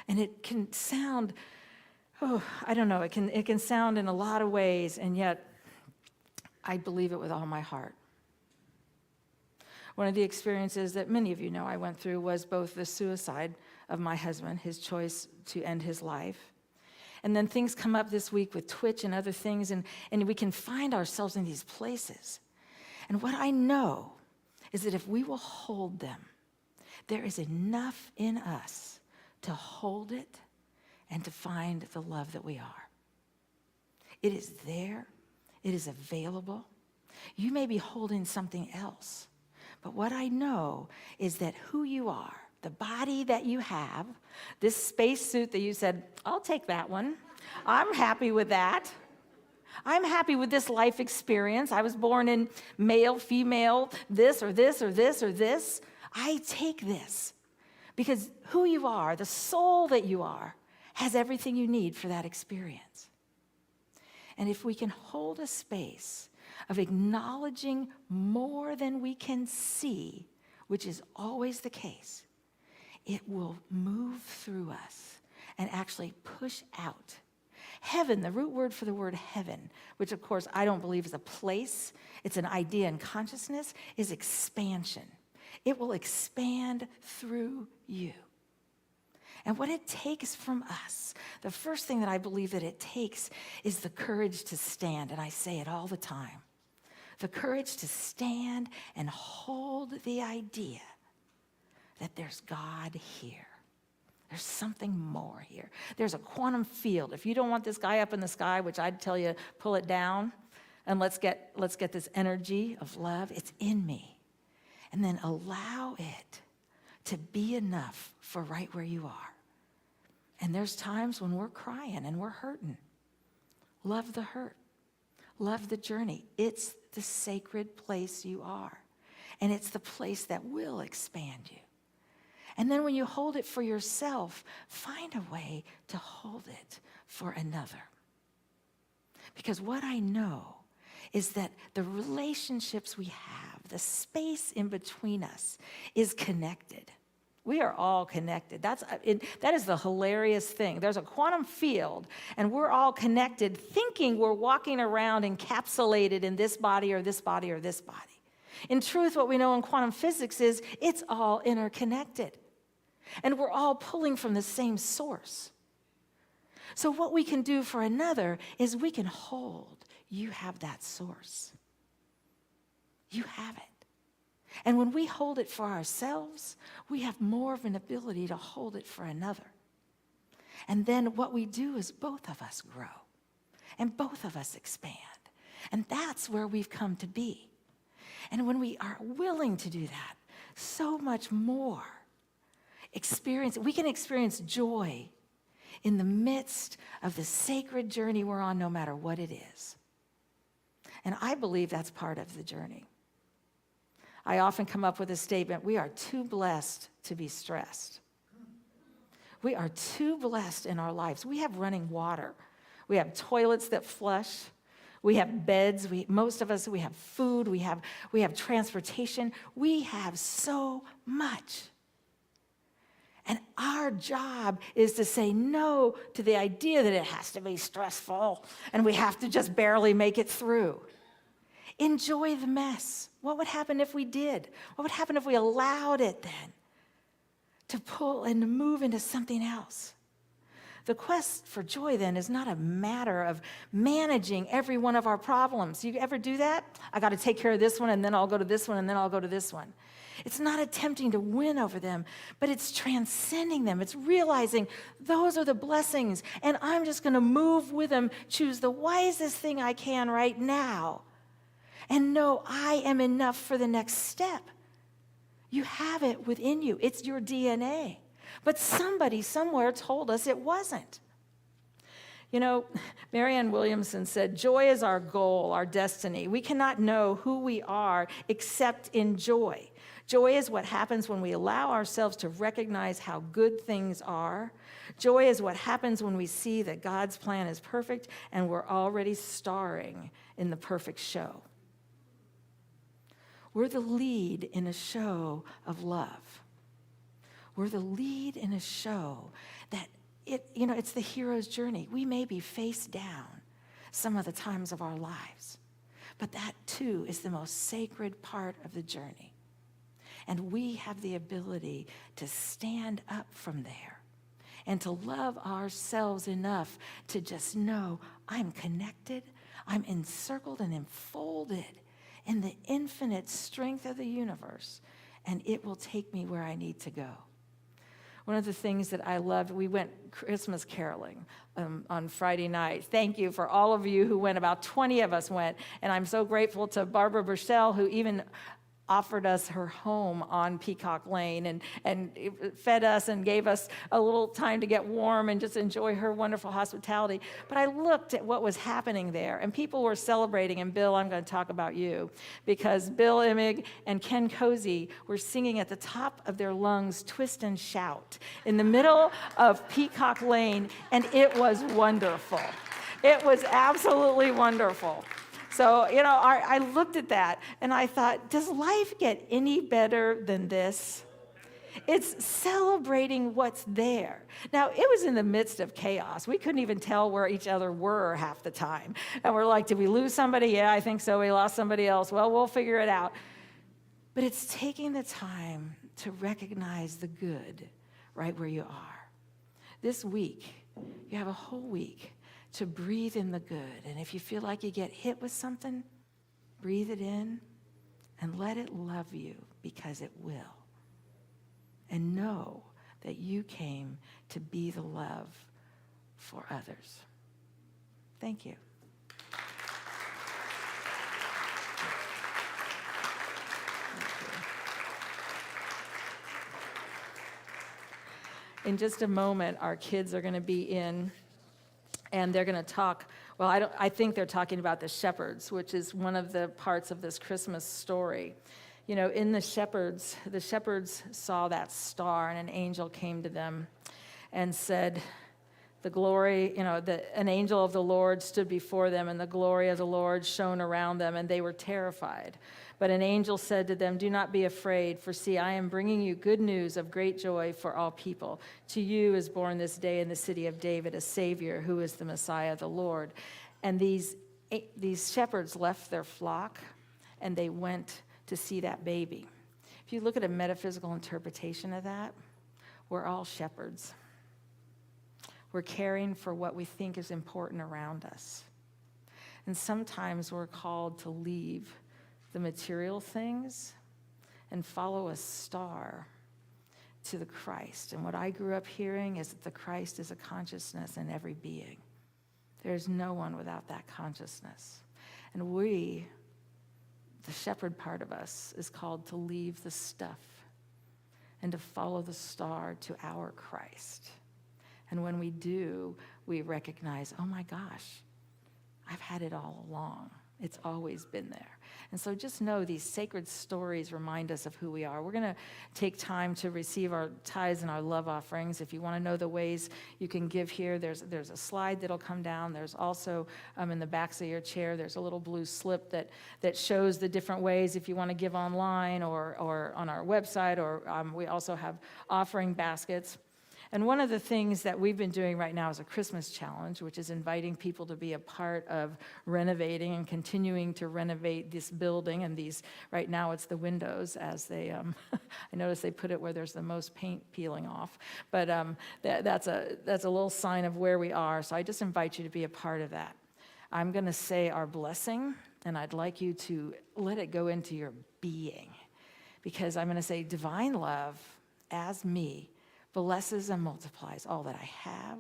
And it can sound, I don't know, it can sound in a lot of ways, and yet I believe it with all my heart. One of the experiences that many of you know I went through was both the suicide of my husband, his choice to end his life. And then things come up this week with Twitch and other things, and we can find ourselves in these places. And what I know is that if we will hold them, there is enough in us to hold it and to find the love that we are. It is there. It is available. You may be holding something else, but what I know is that who you are, the body that you have, this spacesuit that you said, I'll take that one. I'm happy with that. I'm happy with this life experience. I was born in male, female, this or this or this or this. I take this because who you are, the soul that you are, has everything you need for that experience. And if we can hold a space of acknowledging more than we can see, which is always the case, it will move through us and actually push out. Heaven, the root word for the word heaven, which of course I don't believe is a place, it's an idea in consciousness, is expansion. It will expand through you. And what it takes from us, the first thing that I believe that it takes is the courage to stand, and I say it all the time. The courage to stand and hold the idea that there's God here. There's something more here. There's a quantum field. If you don't want this guy up in the sky, which I'd tell you, pull it down, and let's get this energy of love. It's in me. And then allow it to be enough for right where you are. And there's times when we're crying and we're hurting. Love the hurt. Love the journey. It's the sacred place you are. And it's the place that will expand you. And then when you hold it for yourself, find a way to hold it for another. Because what I know is that the relationships we have, the space in between us, is connected. We are all connected. That is the hilarious thing. There's a quantum field, and we're all connected, thinking we're walking around encapsulated in this body or this body or this body. In truth, what we know in quantum physics is it's all interconnected. And we're all pulling from the same source. So what we can do for another is we can hold. You have that source. You have it. And when we hold it for ourselves, we have more of an ability to hold it for another. And then what we do is both of us grow and both of us expand. And that's where we've come to be. And when we are willing to do that, so much more we can experience joy in the midst of the sacred journey we're on, no matter what it is. And I believe that's part of the journey. I often come up with a statement, we are too blessed to be stressed. We are too blessed in our lives. We have running water. We have toilets that flush. We have beds. Most of us, we have food. We have transportation. We have so much. And our job is to say no to the idea that it has to be stressful and we have to just barely make it through. Enjoy the mess. What would happen if we did? What would happen if we allowed it then to pull and to move into something else? The quest for joy then is not a matter of managing every one of our problems. You ever do that? I got to take care of this one and then I'll go to this one and then I'll go to this one. It's not attempting to win over them, but it's transcending them. It's realizing those are the blessings, and I'm just going to move with them, choose the wisest thing I can right now, and know I am enough for the next step. You have it within you. It's your DNA. But somebody somewhere told us it wasn't. You know, Marianne Williamson said, joy is our goal, our destiny. We cannot know who we are except in joy. Joy is what happens when we allow ourselves to recognize how good things are. Joy is what happens when we see that God's plan is perfect and we're already starring in the perfect show. We're the lead in a show of love. We're the lead in a show that it's the hero's journey. We may be face down some of the times of our lives, but that too is the most sacred part of the journey. And we have the ability to stand up from there and to love ourselves enough to just know I'm connected, I'm encircled and enfolded in the infinite strength of the universe, and it will take me where I need to go. One of the things that I loved, we went Christmas caroling on Friday night. Thank you for all of you who went. About 20 of us went, and I'm so grateful to Barbara Burchell, who even offered us her home on Peacock Lane and fed us and gave us a little time to get warm and just enjoy her wonderful hospitality. But I looked at what was happening there, and people were celebrating. And Bill, I'm going to talk about you, because Bill Immig and Ken Cozy were singing at the top of their lungs, Twist and Shout, in the middle of Peacock Lane, and it was wonderful. It was absolutely wonderful. So, I looked at that and I thought, does life get any better than this? It's celebrating what's there. Now, it was in the midst of chaos. We couldn't even tell where each other were half the time. And we're like, did we lose somebody? Yeah, I think so. We lost somebody else. Well, we'll figure it out. But it's taking the time to recognize the good right where you are. This week, you have a whole week to breathe in the good. And if you feel like you get hit with something, breathe it in and let it love you, because it will. And know that you came to be the love for others. Thank you. In just a moment, our kids are going to be in, and they're going to talk. Well, I think they're talking about the shepherds, which is one of the parts of this Christmas story. In the shepherds saw that star, and an angel came to them and said, the glory, an angel of the Lord stood before them, and the glory of the Lord shone around them, and they were terrified. But an angel said to them, do not be afraid, for see, I am bringing you good news of great joy for all people. To you is born this day in the city of David a Savior, who is the Messiah, the Lord. And these shepherds left their flock, and they went to see that baby. If you look at a metaphysical interpretation of that, we're all shepherds. We're caring for what we think is important around us. And sometimes we're called to leave the material things and follow a star to the Christ. And what I grew up hearing is that the Christ is a consciousness in every being. There's no one without that consciousness. And we, the shepherd part of us, is called to leave the stuff and to follow the star to our Christ. And when we do, we recognize, oh my gosh, I've had it all along. It's always been there. And so just know these sacred stories remind us of who we are. We're going to take time to receive our tithes and our love offerings. If you want to know the ways you can give here, there's a slide that'll come down. There's also in the backs of your chair, there's a little blue slip that shows the different ways if you want to give online or on our website, or we also have offering baskets. And one of the things that we've been doing right now is a Christmas challenge, which is inviting people to be a part of renovating and continuing to renovate this building. And these, right now it's the windows, as they, I notice they put it where there's the most paint peeling off. But that's a little sign of where we are. So I just invite you to be a part of that. I'm going to say our blessing, and I'd like you to let it go into your being. Because I'm going to say, divine love as me blesses and multiplies all that I have,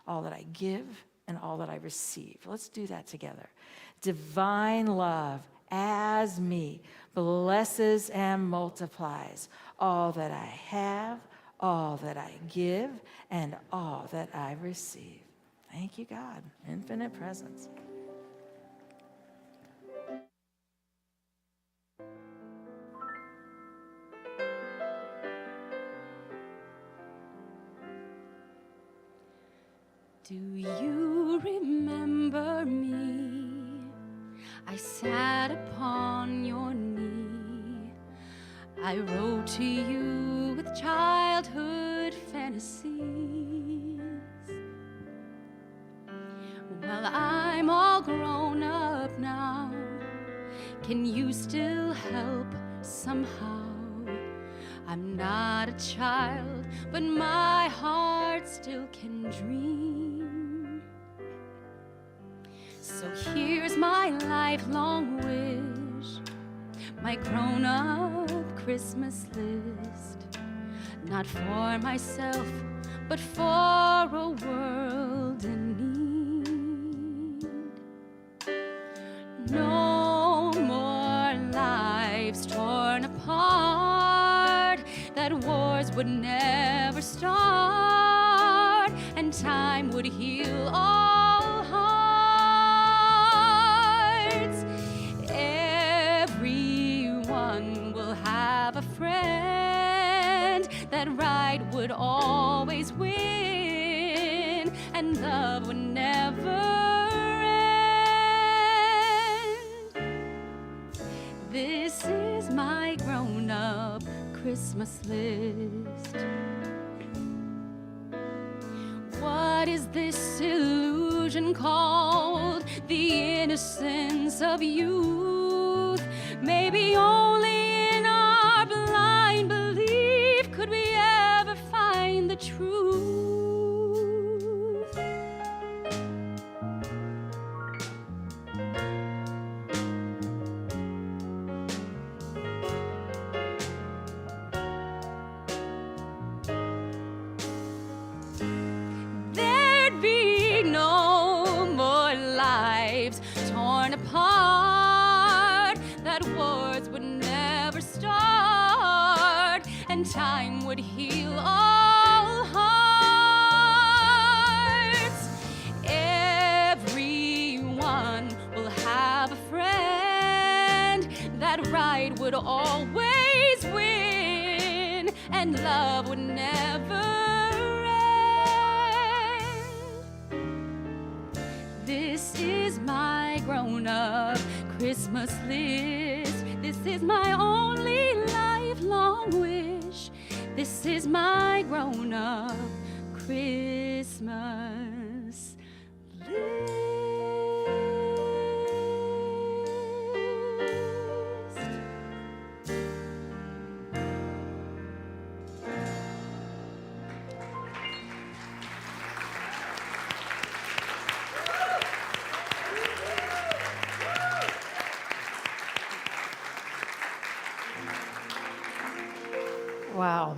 all that I give, and all that I receive. Let's do that together. Divine love as me blesses and multiplies all that I have, all that I give, and all that I receive. Thank you, God. Infinite presence. Do you remember me? I sat upon your knee. I wrote to you with childhood fantasies. Well, I'm all grown up now. Can you still help somehow I'm not a child, but my heart still can dream. So here's my lifelong wish, my grown-up Christmas list. Not for myself, but for a world in need. No more lives torn apart, that wars would never start, and time would heal all hearts. Everyone will have a friend, that right would always win, and love would never end. This is my grown-up Christmas list. What is this illusion called? The innocence of youth. Maybe only in our blind belief could we ever find the truth. There'd be no more lives torn apart, that wars would never start, and time would heal all hearts. Everyone will have a friend, that right would always win, and love would never end. This is my grown-up Christmas list. This is my only lifelong wish. This is my grown-up Christmas list. Wow,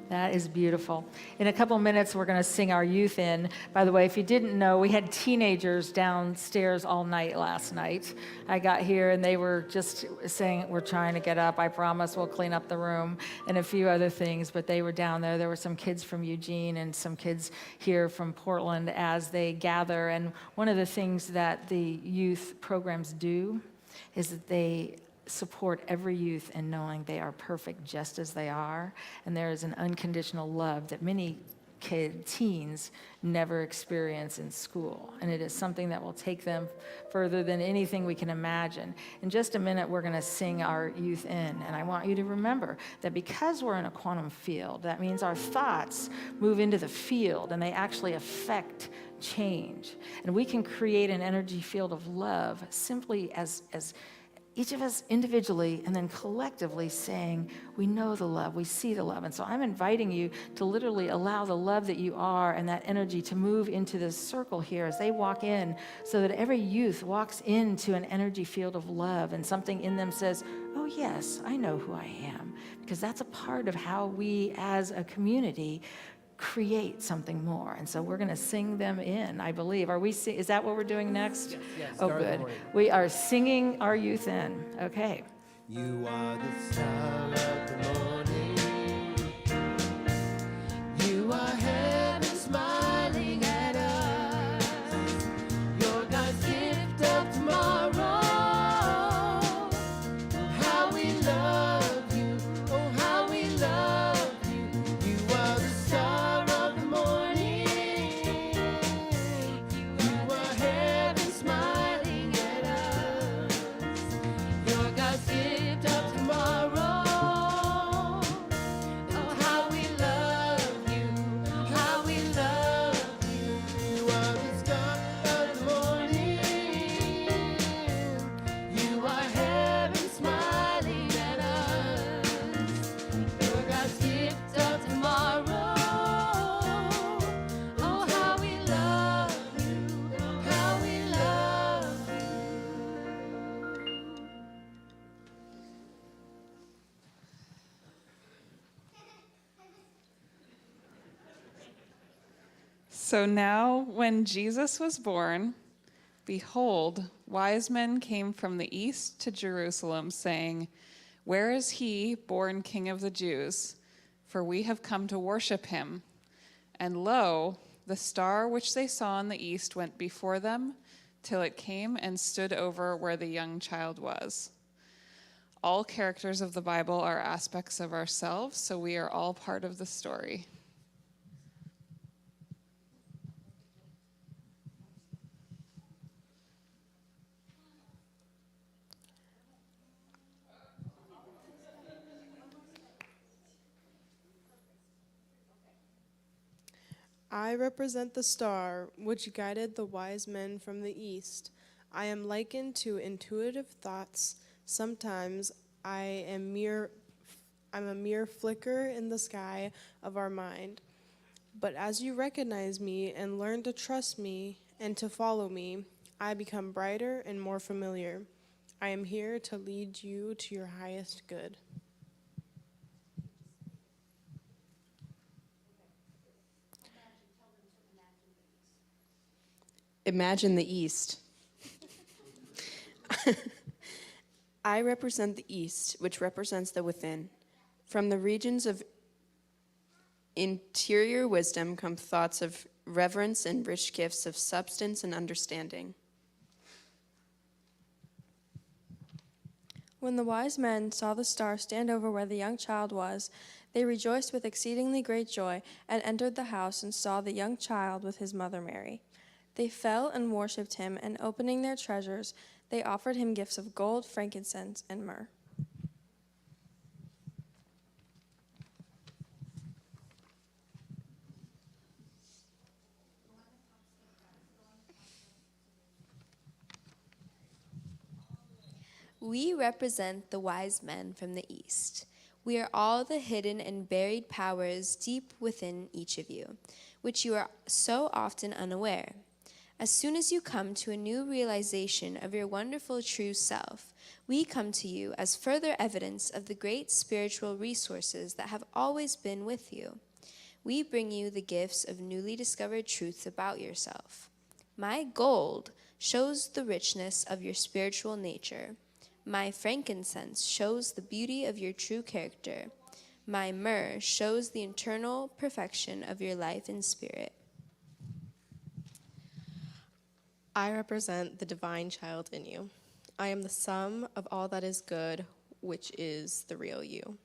that is beautiful. In a couple minutes, we're going to sing our youth in. By the way, if you didn't know, we had teenagers downstairs all night last night. I got here and they were just saying, we're trying to get up. I promise we'll clean up the room and a few other things, but they were down there. There were some kids from Eugene and some kids here from Portland as they gather. And one of the things that the youth programs do is that they support every youth in knowing they are perfect just as they are, and there is an unconditional love that many teens never experience in school, and it is something that will take them further than anything we can imagine. In just a minute, we're going to sing our youth in, and I want you to remember that because we're in a quantum field, that means our thoughts move into the field, and they actually affect change, and we can create an energy field of love simply as each of us individually and then collectively saying, we know the love, we see the love. And so I'm inviting you to literally allow the love that you are and that energy to move into this circle here as they walk in, so that every youth walks into an energy field of love and something in them says, oh yes, I know who I am. Because that's a part of how we as a community create something more. And so we're going to sing them in, I believe. Is that what we're doing next? Yes, Oh, Star of the good. Morning. We are singing our youth in. Okay. You are the star of the morning. You are heaven smiling at us. You're God's gift of tomorrow. How we love you. Oh, how we love you. You are the star of the morning. You are heaven smiling at us. You're God's gift of tomorrow. So now, when Jesus was born, behold, wise men came from the east to Jerusalem, saying, "Where is he, born King of the Jews? For we have come to worship him." And lo, the star which they saw in the east went before them, till it came and stood over where the young child was. All characters of the Bible are aspects of ourselves, so we are all part of the story. I represent the star which guided the wise men from the east. I am likened to intuitive thoughts. Sometimes I'm a mere flicker in the sky of our mind. But as you recognize me and learn to trust me and to follow me, I become brighter and more familiar. I am here to lead you to your highest good. Imagine the East. I represent the East, which represents the within. From the regions of interior wisdom come thoughts of reverence and rich gifts of substance and understanding. When the wise men saw the star stand over where the young child was, they rejoiced with exceedingly great joy and entered the house and saw the young child with his mother Mary. They fell and worshipped him, and opening their treasures, they offered him gifts of gold, frankincense, and myrrh. We represent the wise men from the East. We are all the hidden and buried powers deep within each of you, which you are so often unaware. As soon as you come to a new realization of your wonderful true self, we come to you as further evidence of the great spiritual resources that have always been with you. We bring you the gifts of newly discovered truths about yourself. My gold shows the richness of your spiritual nature. My frankincense shows the beauty of your true character. My myrrh shows the internal perfection of your life and spirit. I represent the divine child in you. I am the sum of all that is good, which is the real you.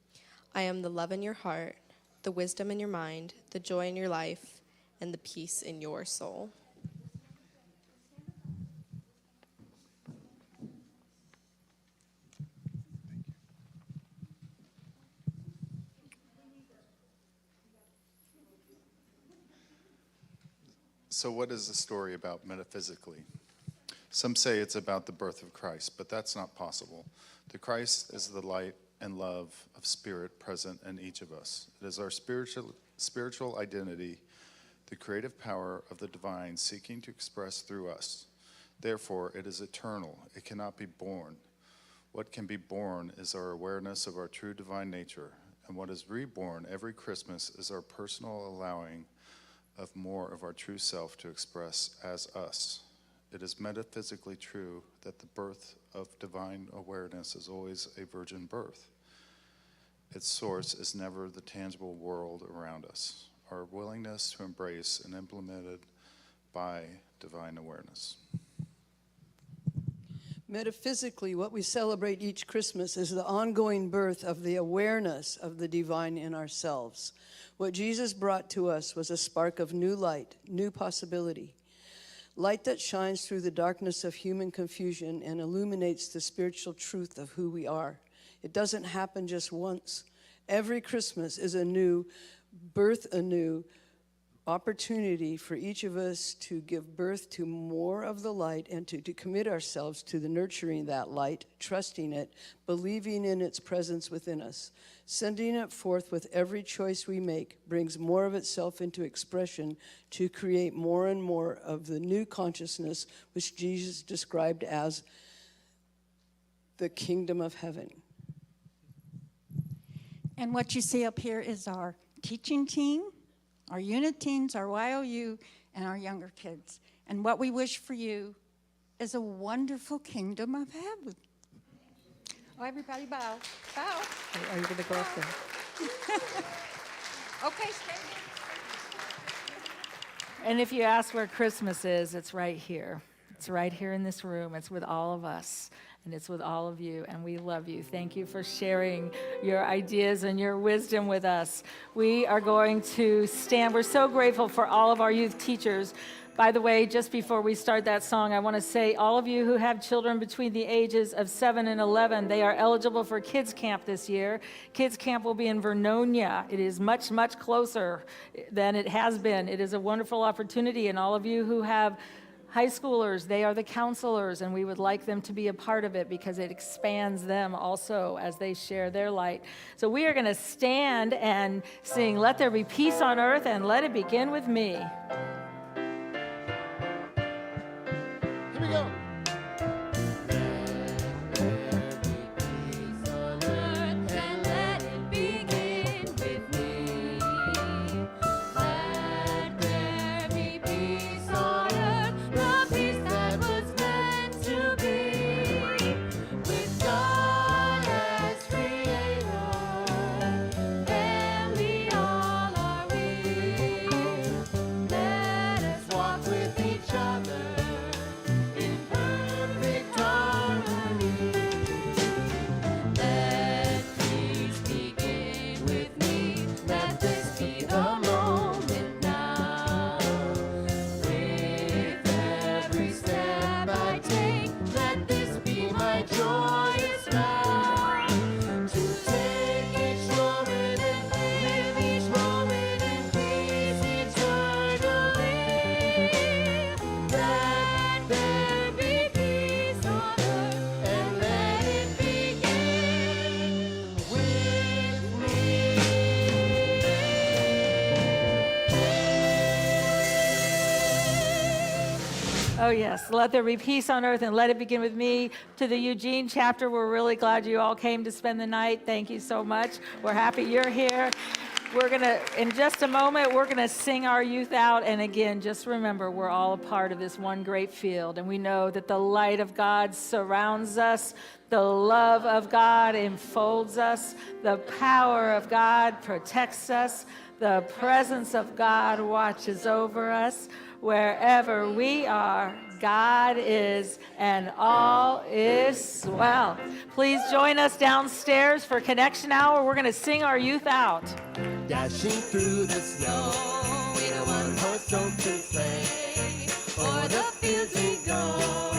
I am the love in your heart, the wisdom in your mind, the joy in your life, and the peace in your soul. So what is the story about metaphysically? Some say it's about the birth of Christ, but that's not possible. The Christ is the light and love of spirit present in each of us. It is our spiritual identity, the creative power of the divine seeking to express through us. Therefore, it is eternal. It cannot be born. What can be born is our awareness of our true divine nature, and what is reborn every Christmas is our personal allowing of more of our true self to express as us. It is metaphysically true that the birth of divine awareness is always a virgin birth. Its source is never the tangible world around us. Our willingness to embrace and implemented by divine awareness. Metaphysically, what we celebrate each Christmas is the ongoing birth of the awareness of the divine in ourselves. What Jesus brought to us was a spark of new light, new possibility. Light that shines through the darkness of human confusion and illuminates the spiritual truth of who we are. It doesn't happen just once. Every Christmas is a new birth, a new opportunity for each of us to give birth to more of the light and to commit ourselves to the nurturing that light, trusting it, believing in its presence within us. Sending it forth with every choice we make brings more of itself into expression to create more and more of the new consciousness which Jesus described as the kingdom of heaven. And what you see up here is our teaching team, our unit teams, our YOU, and our younger kids. And what we wish for you is a wonderful kingdom of heaven. Oh, everybody bow. Bow. Are you going to go up there? Okay, stay. And if you ask where Christmas is, it's right here. It's right here in this room. It's with all of us, and it's with all of you, and we love you. Thank you for sharing your ideas and your wisdom with us. We are going to stand. We're so grateful for all of our youth teachers. By the way, just before we start that song, I want to say all of you who have children between the ages of 7 and 11, they are eligible for Kids Camp this year. Kids Camp will be in Vernonia. It is much, much closer than it has been. It is a wonderful opportunity, and all of you who have high schoolers, they are the counselors, and we would like them to be a part of it because it expands them also as they share their light. So we are going to stand and sing, "Let There Be Peace on Earth," and let it begin with me. Here we go. Oh, yes. Let there be peace on earth and let it begin with me. To the Eugene chapter, we're really glad you all came to spend the night. Thank you so much. We're happy you're here. We're going to, in just a moment, we're going to sing our youth out. And again, just remember, we're all a part of this one great field. And we know that the light of God surrounds us. The love of God enfolds us. The power of God protects us. The presence of God watches over us. Wherever we are, God is, and all is well. Please join us downstairs for Connection Hour. We're going to sing our youth out. Dashing through the snow in a one-horse open sleigh, o'er the fields we go.